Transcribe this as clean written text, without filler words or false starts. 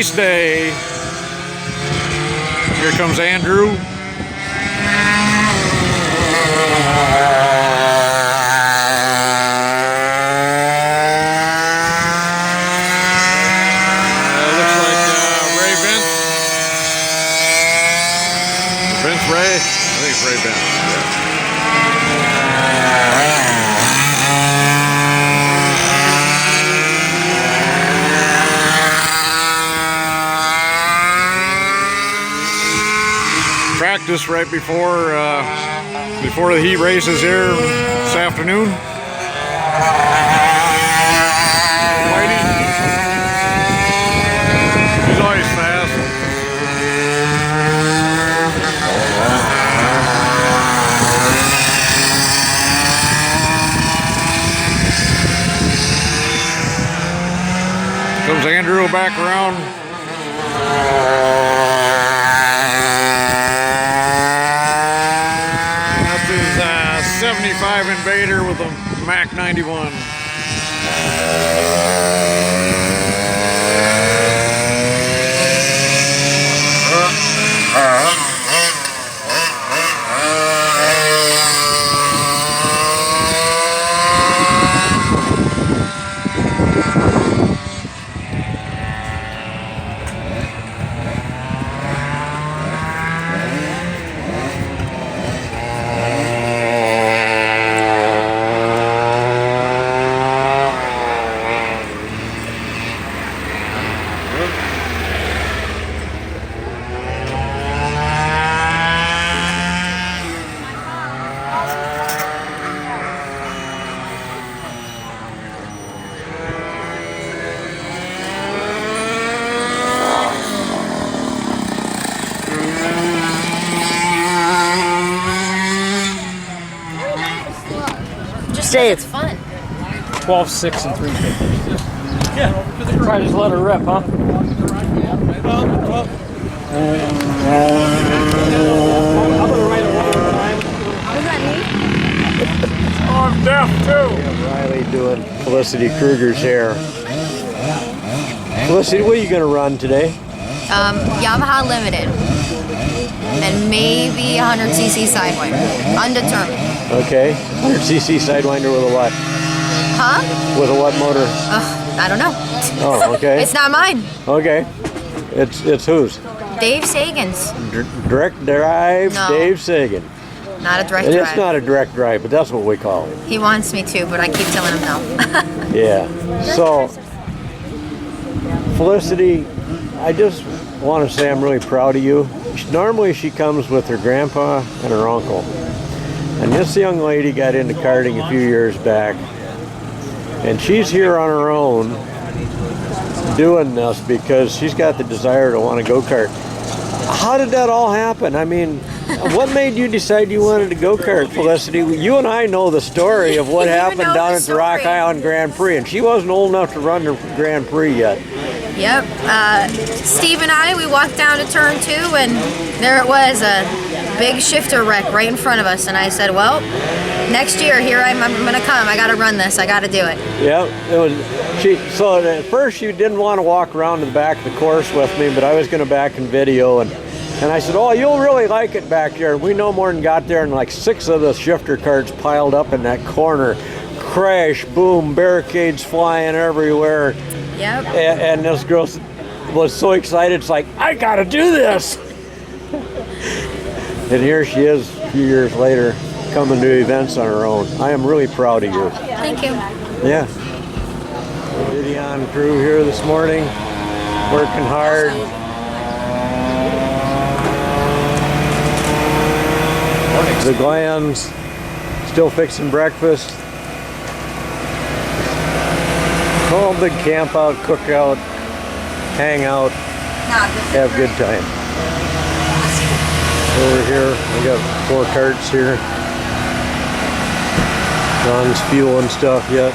race day. Here comes Andrew. Looks like Ray. I think it's Ray Bent. Yeah. Practice right before the heat races here this afternoon. Whitey, he's always fast. Comes Andrew back around. That's his 75 Invader with a Mac 91. Dave. It's fun. 12, 6, and 350. Yeah. Probably just let her rip, huh? I'm deaf too. Yeah, Riley doing Felicity Kruger's hair. Felicity, what are you going to run today? Yamaha Limited. And maybe 100cc Sidewinder. Undetermined. Okay. 100cc Sidewinder with a what? Huh? With a what motor? I don't know. Oh, okay. It's not mine. Okay. It's whose? Dave Sagan's. Direct drive, No. Dave Sagan. Not a direct And drive. it's not a direct drive, but that's what we call it. He wants me to, but I keep telling him no. Yeah. So, Felicity, I just want to say I'm really proud of you. Normally she comes with her grandpa and her uncle. And this young lady got into karting a few years back. And she's here on her own doing this because she's got the desire to want to go-kart. How did that all happen? I mean, what made you decide you wanted to go-kart, Felicity? You and I know the story of what happened down at the Rock Island Grand Prix, and she wasn't old enough to run the Grand Prix yet. Yep. Steve and I, we walked down to turn 2, and there it was, a big shifter wreck right in front of us. And I said, well, next year, here I'm going to come. I got to run this. I got to do it. Yeah. So at first she didn't want to walk around to the back of the course with me, but I was going to back in video. And I said, oh, you'll really like it back there. We no more than got there, and like 6 of the shifter carts piled up in that corner. Crash, boom, barricades flying everywhere. Yep. And this girl was so excited, it's like, I gotta do this! And here she is a few years later, coming to events on her own. I am really proud of you. Thank you. Yeah. Vidion crew here this morning, working hard. The Glands still fixing breakfast. Oh, big camp out, cookout, hang out, have a good time. Over here, we got 4 carts here. John's fueling stuff yet.